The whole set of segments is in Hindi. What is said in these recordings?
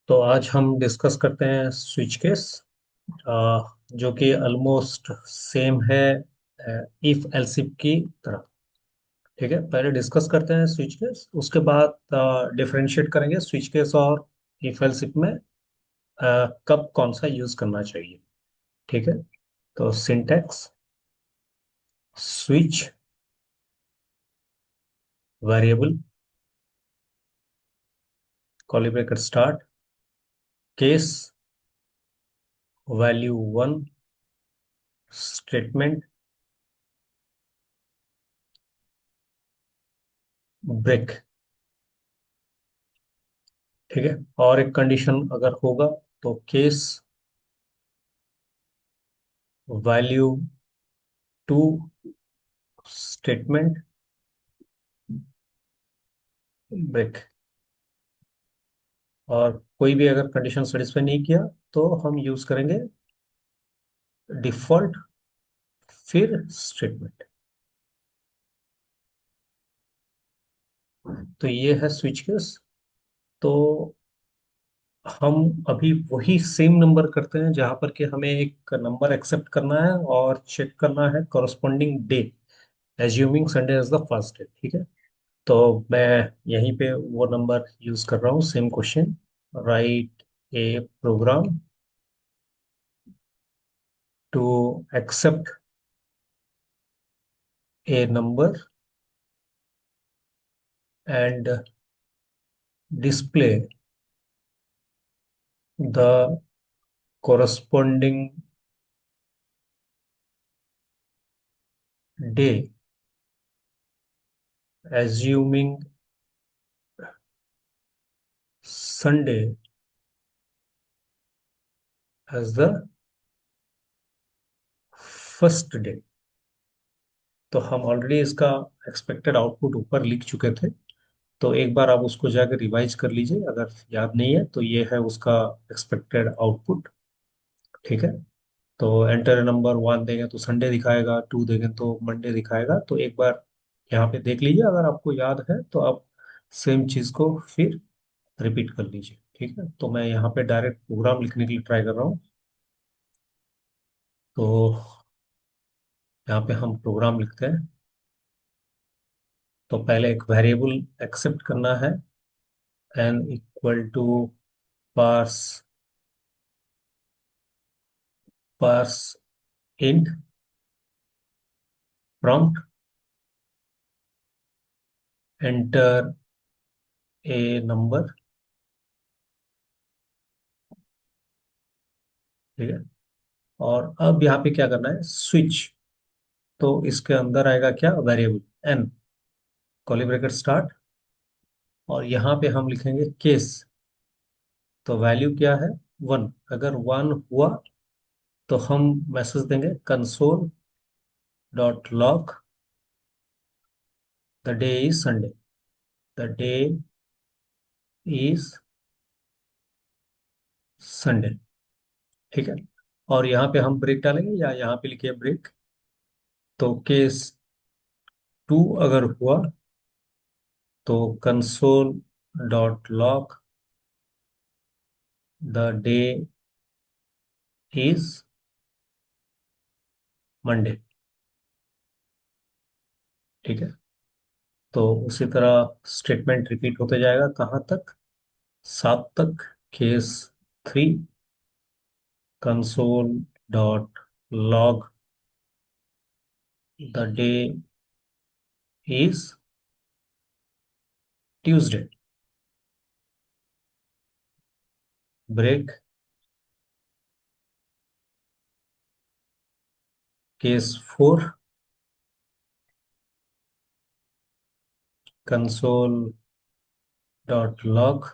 तो आज हम डिस्कस करते हैं स्विच केस, जो कि ऑलमोस्ट सेम है इफ एल्सिफ की तरह। ठीक है, पहले डिस्कस करते हैं स्विच केस, उसके बाद डिफरेंशिएट करेंगे स्विच केस और इफ एल्सिफ में कब कौन सा यूज करना चाहिए। ठीक है, तो syntax switch variable curly bracket start case value one statement break. ठीक है, और एक कंडीशन अगर होगा तो case value two statement break. और कोई भी अगर कंडीशन सेटिस्फाई नहीं किया तो हम यूज करेंगे डिफॉल्ट फिर स्टेटमेंट। तो ये है स्विच केस। तो हम अभी वही सेम नंबर करते हैं जहां पर कि हमें एक नंबर एक्सेप्ट करना है और चेक करना है corresponding day, assuming Sunday as the first day. ठीक है, तो मैं यहीं पे वो नंबर यूज कर रहा हूँ, same question. Write a program to accept a number and display the corresponding day, assuming Sunday as the first day। तो हम ऑलरेडी इसका एक्सपेक्टेड आउटपुट ऊपर लिख चुके थे, तो एक बार आप उसको जाकर रिवाइज कर लीजिए अगर याद नहीं है। तो ये है उसका एक्सपेक्टेड आउटपुट। ठीक है, तो एंटर नंबर वन देंगे तो संडे दिखाएगा, टू देंगे तो मंडे दिखाएगा। तो एक बार यहाँ पे देख लीजिए, अगर आपको याद है तो आप सेम चीज को फिर रिपीट कर लीजिए। ठीक है, तो मैं यहाँ पे डायरेक्ट प्रोग्राम लिखने के लिए ट्राई कर रहा हूँ। तो यहाँ पे हम प्रोग्राम लिखते हैं। तो पहले एक वेरिएबल एक्सेप्ट करना है, n equal to parse parse int prompt enter a number. ठीक है, और अब यहाँ पे क्या करना है, स्विच। तो इसके अंदर आएगा क्या, variable n curly bracket start, और यहाँ पे हम लिखेंगे केस। तो वैल्यू क्या है, वन। अगर वन हुआ तो हम मैसेज देंगे console dot log the day is Sunday, the day is Sunday. ठीक है, और यहाँ पे हम ब्रेक डालेंगे, या यहाँ पे लिखिए ब्रेक। तो केस टू अगर हुआ तो console dot log the day is Monday. ठीक है, तो उसी तरह स्टेटमेंट रिपीट होते जाएगा, कहाँ तक, सात तक। Case three console dot log the day is Tuesday. Break. Case four console dot log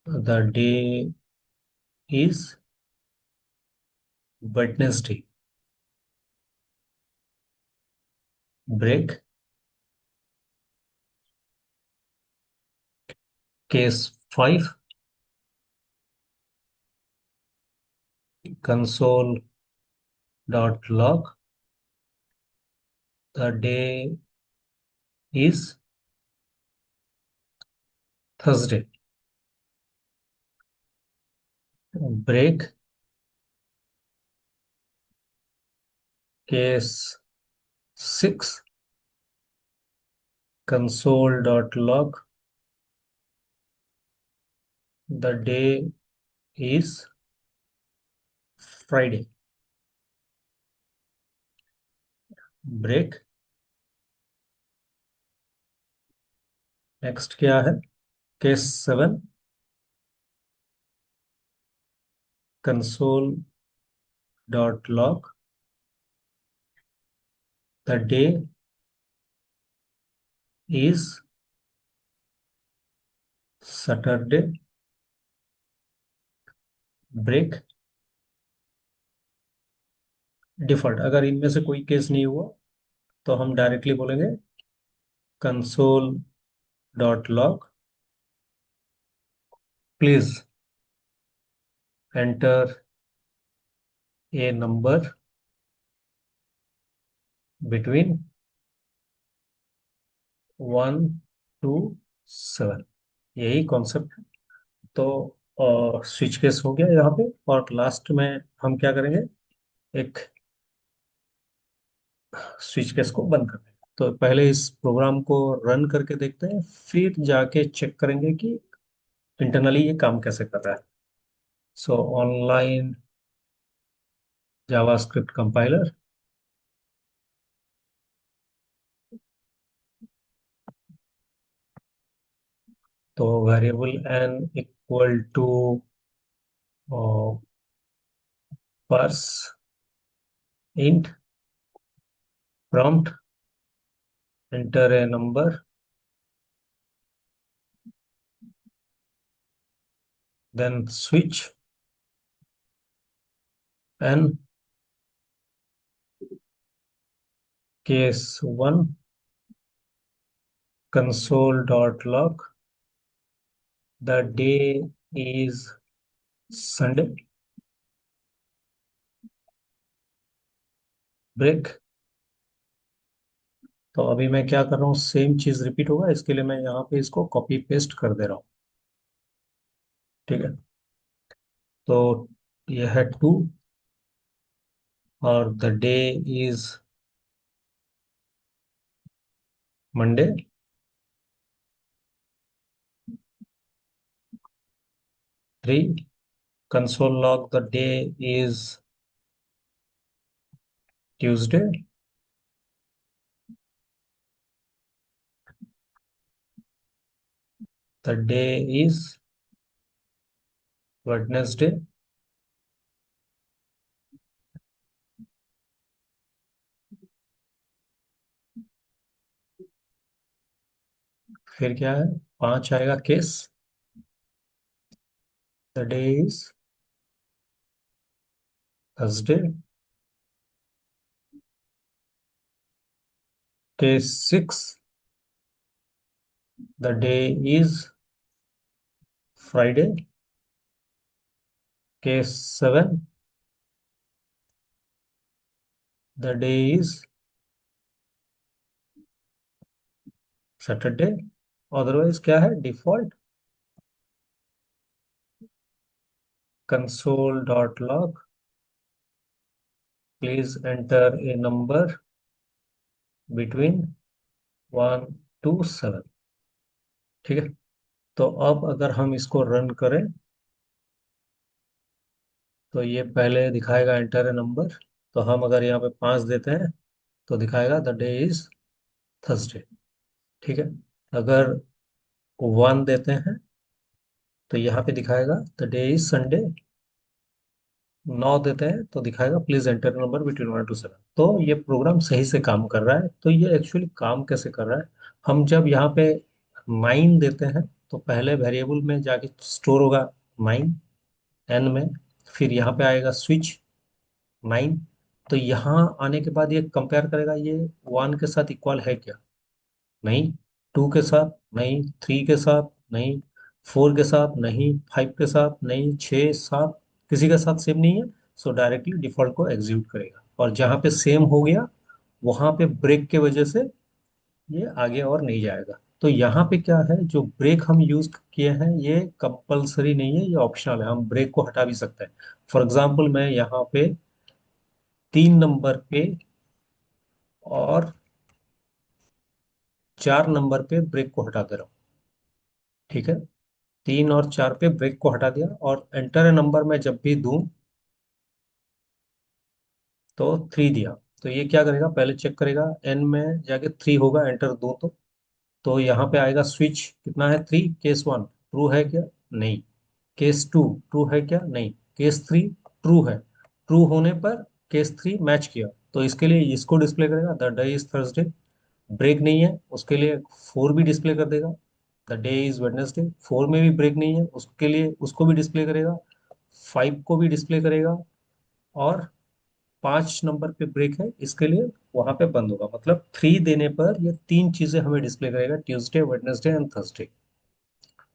the day is Wednesday. Break. Case five console dot log the day is Thursday. Break case 6 console dot log the day is Friday. Break next क्या है? Case 7 console dot log the day is Saturday. Break default, अगर इनमें से कोई केस नहीं हुआ तो हम डायरेक्टली बोलेंगे console dot log please enter a number between 1 to 7। यही कॉन्सेप्ट है। तो स्विच केस हो गया यहाँ पे, और लास्ट में हम क्या करेंगे? एक स्विच केस को बंद कर देंगे। तो पहले इस प्रोग्राम को रन करके देखते हैं, फिर जाके चेक करेंगे कि इंटरनली ये काम कैसे कर रहा है। सो ऑनलाइन जावास्क्रिप्ट कंपाइलर, तो variable n equal to parse int prompt enter a number then switch n case 1 console dot log the day is Sunday। Break. तो अभी मैं क्या कर रहा हूँ, सेम चीज रिपीट होगा, इसके लिए मैं यहाँ पे इसको कॉपी पेस्ट कर दे रहा हूँ। ठीक है। तो यह है 2 और the day is Monday. 3 console log the day is Tuesday। the day is Wednesday। फिर क्या है? 5 आएगा case the day is Thursday. Case 6 the day is Friday. Case 7 the day is Saturday. Otherwise क्या है default? Console dot log please enter a number between 1 to 7। ठीक है। तो अब अगर हम इसको रन करें तो ये पहले दिखाएगा एंटर ए नंबर। तो हम अगर यहाँ पे 5 देते हैं तो दिखाएगा द डे इज थर्सडे। ठीक है। अगर 1 देते हैं तो यहाँ पे दिखाएगा द डे इज संडे। 9 देते हैं तो दिखाएगा please enter number between 1 to 7। तो ये प्रोग्राम सही से काम कर रहा है। तो ये एक्चुअली काम कैसे कर रहा है? हम जब यहाँ पे 9 देते हैं तो पहले वेरिएबल में जाके स्टोर होगा 9 एन में। फिर यहाँ पे आएगा स्विच 9। तो यहाँ आने के बाद ये कंपेयर करेगा ये 1 के साथ इक्वल है क्या? नहीं। 2 के साथ नहीं, 3 के साथ नहीं, 4 के साथ नहीं, 5 के साथ नहीं, 6 7 किसी के साथ सेम नहीं है। सो डायरेक्टली डिफॉल्ट को एग्जीक्यूट करेगा, और जहां पे सेम हो गया वहां पे ब्रेक के वजह से ये आगे और नहीं जाएगा। तो यहाँ पे क्या है, जो ब्रेक हम यूज किए हैं ये कंपलसरी नहीं है, ये ऑप्शनल है, हम ब्रेक को हटा भी सकते हैं। फॉर एग्जाम्पल मैं यहाँ पे 3 नंबर पे और 4 नंबर पे ब्रेक को हटा दे रहा हूँ। ठीक है, 3 और 4 पे ब्रेक को हटा दिया, और एंटर ए नंबर में जब भी दूं तो 3 दिया, तो ये क्या करेगा, पहले चेक करेगा एन में जाके 3 होगा, एंटर दूं तो यहाँ पे आएगा स्विच, कितना है 3, केस 1 ट्रू है क्या, नहीं। केस 2 ट्रू है क्या, नहीं। केस 3 ट्रू है, ट्रू होने पर केस 3 मैच किया, तो इसके लिए इसको डिस्प्ले करेगा the day is Thursday. Break नहीं है उसके लिए 4 भी डिस्प्ले कर देगा, द डे इज वेडनेसडे। 4 में भी ब्रेक नहीं है उसके लिए उसको भी डिस्प्ले करेगा, 5 को भी डिस्प्ले करेगा, और 5 नंबर पे ब्रेक है इसके लिए वहां पे बंद होगा। मतलब 3 देने पर ये 3 चीजें हमें डिस्प्ले करेगा, ट्यूसडे वेडनेसडे एंड थर्सडे।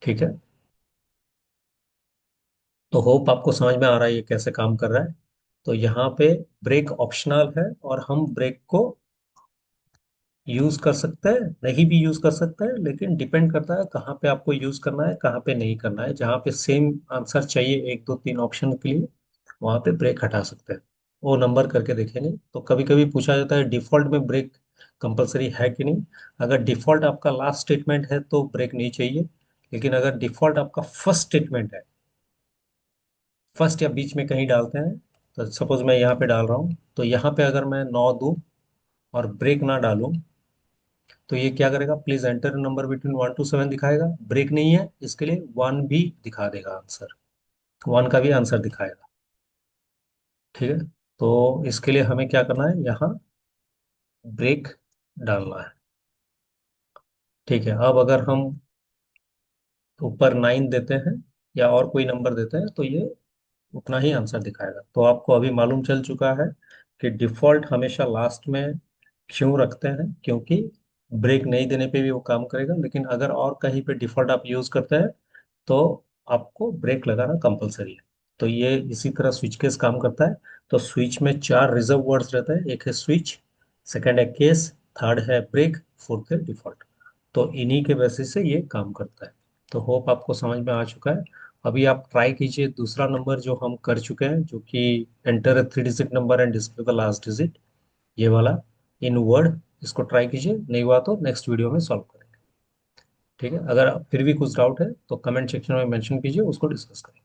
ठीक है, तो होप आपको समझ में आ रहा है ये कैसे काम कर रहा है। तो यहाँ पे ब्रेक ऑप्शनल है, और हम ब्रेक को यूज कर सकते हैं, नहीं भी यूज कर सकते हैं, लेकिन डिपेंड करता है कहाँ पे आपको यूज करना है, कहाँ पे नहीं करना है। जहाँ पे सेम आंसर चाहिए 1 2 3 ऑप्शन के लिए, वहां पे ब्रेक हटा सकते हैं। वो नंबर करके देखेंगे। तो कभी कभी पूछा जाता है डिफॉल्ट में ब्रेक कंपलसरी है कि नहीं। अगर डिफॉल्ट आपका लास्ट स्टेटमेंट है तो ब्रेक नहीं चाहिए, लेकिन अगर डिफॉल्ट आपका फर्स्ट स्टेटमेंट है, फर्स्ट या बीच में कहीं डालते हैं, तो सपोज मैं यहाँ पे डाल रहा हूँ, तो यहाँ पे अगर मैं 9 दूँ और ब्रेक ना डालूं, तो ये क्या करेगा, please enter number between 1 to 7 दिखाएगा, ब्रेक नहीं है इसके लिए 1 भी दिखा देगा आंसर, 1 का भी आंसर दिखाएगा। ठीक है, तो इसके लिए हमें क्या करना है, यहाँ ब्रेक डालना है। ठीक है, अब अगर हम ऊपर 9 देते हैं या और कोई नंबर देते हैं, तो ये उतना ही आंसर दिखाएगा। तो आपको अभी मालूम चल चुका है कि डिफॉल्ट हमेशा लास्ट में क्यों रखते हैं, क्योंकि ब्रेक नहीं देने पे भी वो काम करेगा, लेकिन अगर और कहीं पे डिफॉल्ट आप यूज करते हैं तो आपको ब्रेक लगाना कंपलसरी है। तो ये इसी तरह स्विच केस काम करता है। तो स्विच में 4 रिजर्व वर्ड्स रहते हैं, एक है स्विच, सेकंड है केस, थर्ड है ब्रेक, फोर्थ है डिफॉल्ट। तो इन्हीं के बेसिस से ये काम करता है। तो होप आपको समझ में आ चुका है। अभी आप ट्राई कीजिए दूसरा नंबर जो हम कर चुके हैं, जो कि enter a 3 digit number and display the last digit, ये वाला इन वर्ड। इसको ट्राई कीजिए, नहीं हुआ तो नेक्स्ट वीडियो में सॉल्व करेंगे। ठीक है, अगर फिर भी कुछ डाउट है तो कमेंट सेक्शन में मेंशन कीजिए, उसको डिस्कस करेंगे।